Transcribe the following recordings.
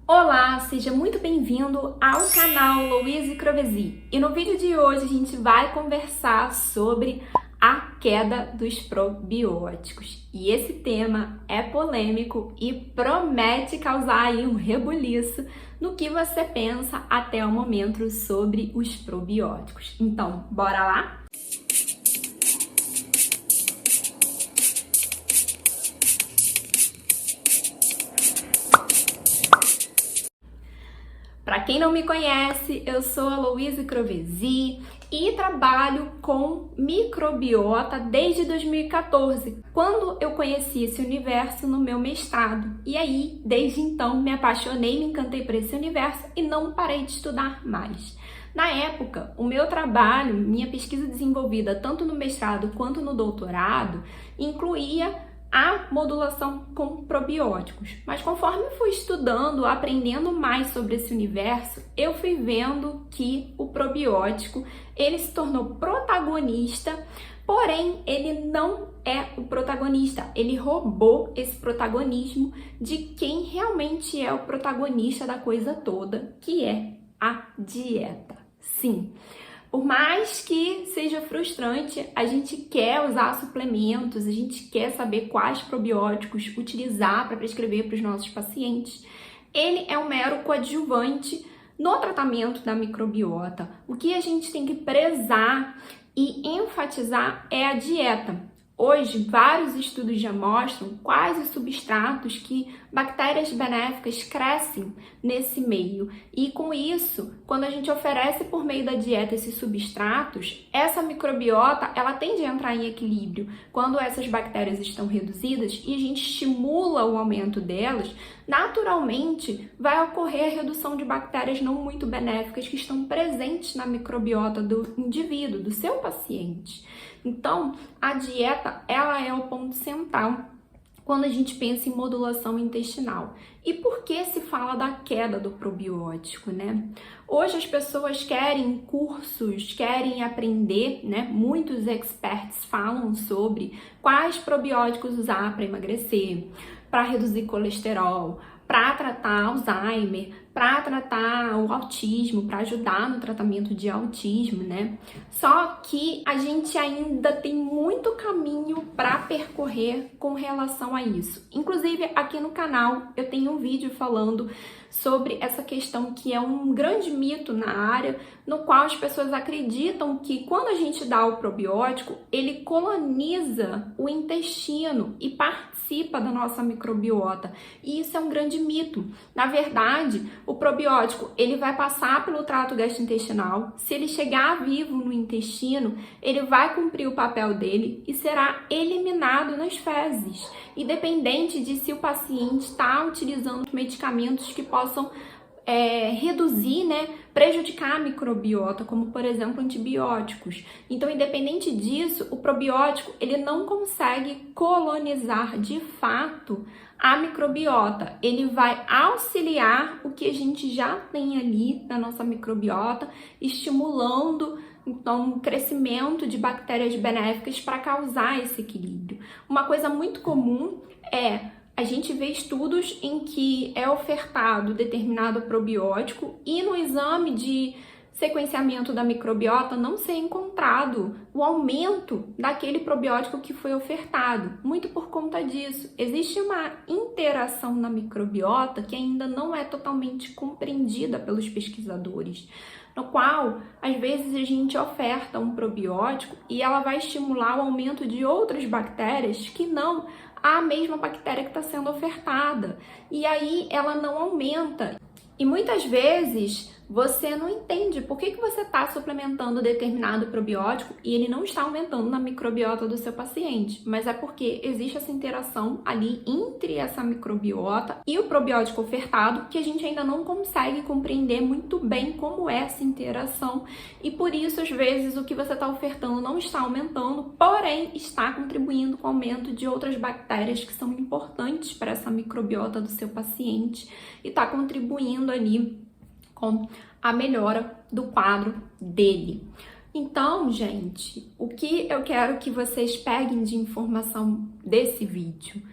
Olá, seja muito bem-vindo ao canal Louise Crovesi. E no vídeo de hoje a gente vai conversar sobre a queda dos probióticos. E esse tema é polêmico e promete causar aí um rebuliço no que você pensa até o momento sobre os probióticos. Então, bora lá? Para quem não me conhece, eu sou a Louise Crovesi e trabalho com microbiota desde 2014, quando eu conheci esse universo no meu mestrado. E aí, desde então, me apaixonei, me encantei por esse universo e não parei de estudar mais. Na época, o meu trabalho, minha pesquisa desenvolvida tanto no mestrado quanto no doutorado, incluía a modulação com probióticos. Mas conforme fui estudando, aprendendo mais sobre esse universo, eu fui vendo que o probiótico, ele se tornou protagonista, porém ele não é o protagonista, ele roubou esse protagonismo de quem realmente é o protagonista da coisa toda, que é a dieta. Sim. Por mais que seja frustrante, a gente quer usar suplementos, a gente quer saber quais probióticos utilizar para prescrever para os nossos pacientes. Ele é um mero coadjuvante no tratamento da microbiota. O que a gente tem que prezar e enfatizar é a dieta. Hoje, vários estudos já mostram quais os substratos que bactérias benéficas crescem nesse meio. E com isso, quando a gente oferece por meio da dieta esses substratos, essa microbiota, ela tende a entrar em equilíbrio. Quando essas bactérias estão reduzidas e a gente estimula o aumento delas, naturalmente vai ocorrer a redução de bactérias não muito benéficas que estão presentes na microbiota do indivíduo, do seu paciente. Então, a dieta, ela é o ponto central quando a gente pensa em modulação intestinal. E por que se fala da queda do probiótico, né? Hoje as pessoas querem cursos, querem aprender, né? Muitos experts falam sobre quais probióticos usar para emagrecer, para reduzir colesterol, para tratar Alzheimer, para tratar o autismo, para ajudar no tratamento de autismo, né? Só que a gente ainda tem muito caminho para percorrer com relação a isso. Inclusive, aqui no canal eu tenho um vídeo falando sobre essa questão que é um grande mito na área, no qual as pessoas acreditam que quando a gente dá o probiótico, ele coloniza o intestino e participa da nossa microbiota. E isso é um grande mito. Na verdade, o probiótico, ele vai passar pelo trato gastrointestinal. Se ele chegar vivo no intestino, ele vai cumprir o papel dele e será eliminado nas fezes, independente de se o paciente está utilizando medicamentos que possam reduzir, né, prejudicar a microbiota, como por exemplo antibióticos. Então, independente disso, o probiótico ele não consegue colonizar de fato a microbiota. Ele vai auxiliar o que a gente já tem ali na nossa microbiota, estimulando então o crescimento de bactérias benéficas para causar esse equilíbrio. Uma coisa muito comum é a gente vê estudos em que é ofertado determinado probiótico e no exame de sequenciamento da microbiota não ser encontrado o aumento daquele probiótico que foi ofertado. Muito por conta disso. Existe uma interação na microbiota que ainda não é totalmente compreendida pelos pesquisadores, no qual, às vezes, a gente oferta um probiótico e ela vai estimular o aumento de outras bactérias que não a mesma bactéria que está sendo ofertada. E aí ela não aumenta. E muitas vezes você não entende por que você está suplementando determinado probiótico e ele não está aumentando na microbiota do seu paciente, mas é porque existe essa interação ali entre essa microbiota e o probiótico ofertado que a gente ainda não consegue compreender muito bem como é essa interação e por isso às vezes o que você está ofertando não está aumentando, porém está contribuindo com o aumento de outras bactérias que são importantes para essa microbiota do seu paciente e está contribuindo ali com a melhora do quadro dele. Então, gente, o que eu quero que vocês peguem de informação desse vídeo?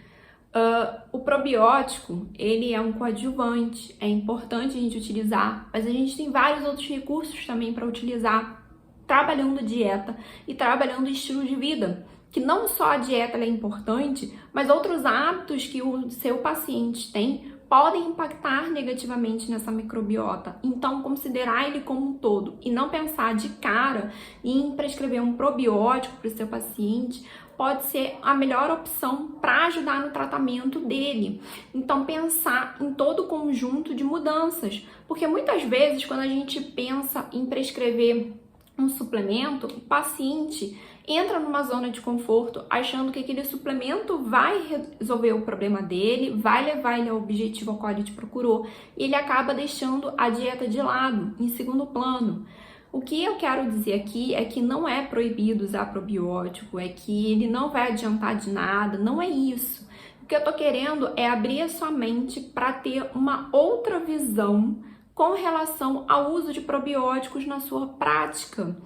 O probiótico, ele é um coadjuvante, é importante a gente utilizar, mas a gente tem vários outros recursos também para utilizar trabalhando dieta e trabalhando estilo de vida, que não só a dieta é importante, mas outros hábitos que o seu paciente tem podem impactar negativamente nessa microbiota. Então, considerar ele como um todo e não pensar de cara em prescrever um probiótico para o seu paciente pode ser a melhor opção para ajudar no tratamento dele. Então, pensar em todo o conjunto de mudanças, porque muitas vezes quando a gente pensa em prescrever um suplemento, o paciente entra numa zona de conforto achando que aquele suplemento vai resolver o problema dele, vai levar ele ao objetivo ao qual ele te procurou, e ele acaba deixando a dieta de lado, em segundo plano. O que eu quero dizer aqui é que não é proibido usar probiótico, é que ele não vai adiantar de nada, não é isso. O que eu tô querendo é abrir a sua mente para ter uma outra visão com relação ao uso de probióticos na sua prática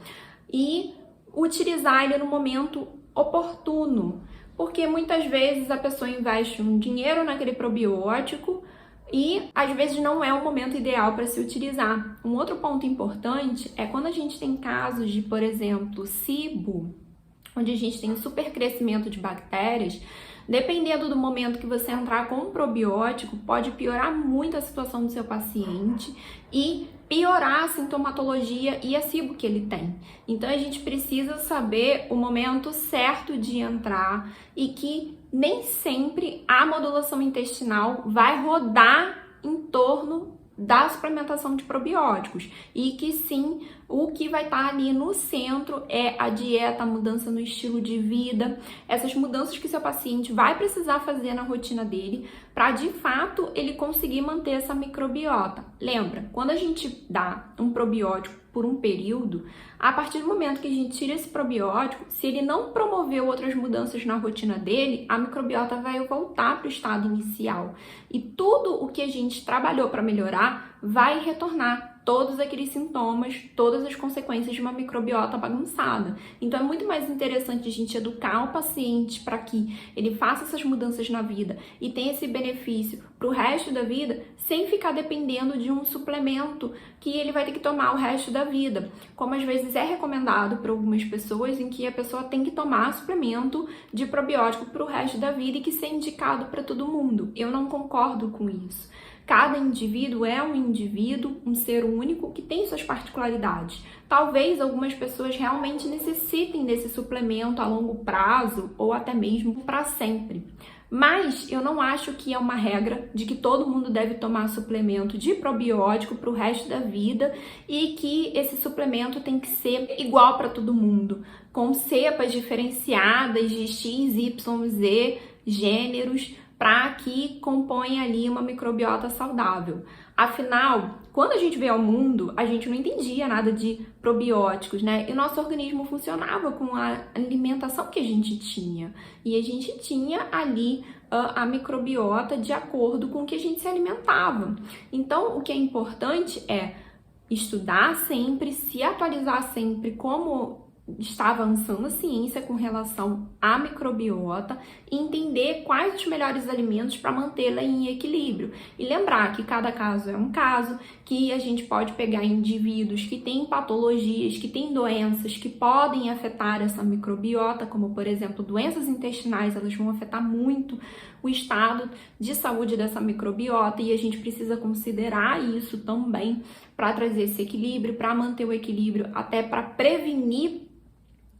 e utilizar ele no momento oportuno, porque muitas vezes a pessoa investe um dinheiro naquele probiótico e às vezes não é o momento ideal para se utilizar. Um outro ponto importante é quando a gente tem casos de, por exemplo, SIBO, onde a gente tem supercrescimento de bactérias. Dependendo do momento que você entrar com um probiótico, pode piorar muito a situação do seu paciente e piorar a sintomatologia e a SIBO que ele tem. Então, a gente precisa saber o momento certo de entrar e que nem sempre a modulação intestinal vai rodar em torno da suplementação de probióticos e que sim, o que vai estar ali no centro é a dieta, a mudança no estilo de vida, essas mudanças que seu paciente vai precisar fazer na rotina dele para de fato ele conseguir manter essa microbiota. Lembra, quando a gente dá um probiótico por um período, a partir do momento que a gente tira esse probiótico, se ele não promoveu outras mudanças na rotina dele, a microbiota vai voltar para o estado inicial. E tudo o que a gente trabalhou para melhorar vai retornar. Todos aqueles sintomas, todas as consequências de uma microbiota bagunçada. Então é muito mais interessante a gente educar o paciente para que ele faça essas mudanças na vida e tenha esse benefício para o resto da vida, sem ficar dependendo de um suplemento que ele vai ter que tomar o resto da vida. Como às vezes é recomendado para algumas pessoas, em que a pessoa tem que tomar suplemento de probiótico para o resto da vida e que ser indicado para todo mundo. Eu não concordo com isso. Cada indivíduo é um indivíduo, um ser único que tem suas particularidades. Talvez algumas pessoas realmente necessitem desse suplemento a longo prazo ou até mesmo para sempre. Mas eu não acho que é uma regra de que todo mundo deve tomar suplemento de probiótico para o resto da vida e que esse suplemento tem que ser igual para todo mundo, com cepas diferenciadas de X, Y, Z, gêneros, para que compõe ali uma microbiota saudável. Afinal, quando a gente veio ao mundo, a gente não entendia nada de probióticos, né? E o nosso organismo funcionava com a alimentação que a gente tinha. E a gente tinha ali a microbiota de acordo com o que a gente se alimentava. Então, o que é importante é estudar sempre, se atualizar sempre como está avançando a ciência com relação à microbiota e entender quais os melhores alimentos para mantê-la em equilíbrio. E lembrar que cada caso é um caso, que a gente pode pegar indivíduos que têm patologias, que têm doenças que podem afetar essa microbiota, como por exemplo doenças intestinais, elas vão afetar muito o estado de saúde dessa microbiota e a gente precisa considerar isso também para trazer esse equilíbrio, para manter o equilíbrio, até para prevenir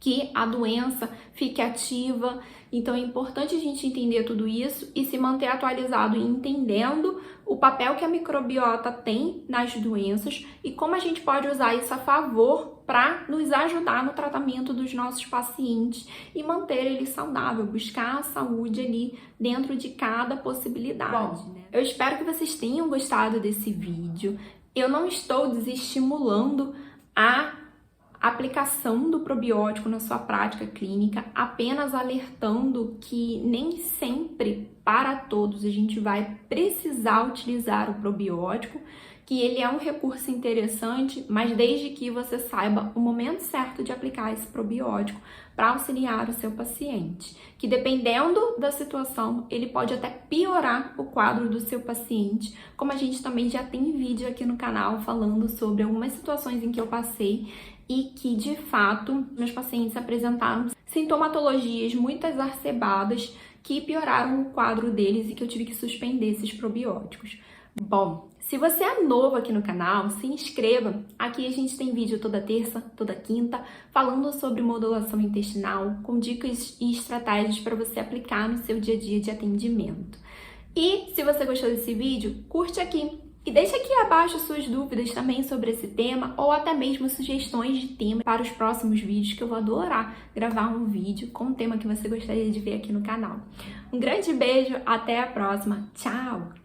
que a doença fique ativa. Então é importante a gente entender tudo isso e se manter atualizado e entendendo o papel que a microbiota tem nas doenças e como a gente pode usar isso a favor para nos ajudar no tratamento dos nossos pacientes e manter ele saudável, buscar a saúde ali dentro de cada possibilidade. Bom, né? Eu espero que vocês tenham gostado desse vídeo. Eu não estou desestimulando a aplicação do probiótico na sua prática clínica, apenas alertando que nem sempre, para todos, a gente vai precisar utilizar o probiótico, que ele é um recurso interessante, mas desde que você saiba o momento certo de aplicar esse probiótico, para auxiliar o seu paciente, que dependendo da situação, ele pode até piorar o quadro do seu paciente, como a gente também já tem vídeo aqui no canal falando sobre algumas situações em que eu passei e que, de fato, meus pacientes apresentaram sintomatologias muito exacerbadas que pioraram o quadro deles e que eu tive que suspender esses probióticos. Bom, se você é novo aqui no canal, se inscreva. Aqui a gente tem vídeo toda terça, toda quinta, falando sobre modulação intestinal, com dicas e estratégias para você aplicar no seu dia a dia de atendimento. E se você gostou desse vídeo, curte aqui. E deixa aqui abaixo suas dúvidas também sobre esse tema ou até mesmo sugestões de tema para os próximos vídeos, que eu vou adorar gravar um vídeo com o tema que você gostaria de ver aqui no canal. Um grande beijo, até a próxima, tchau!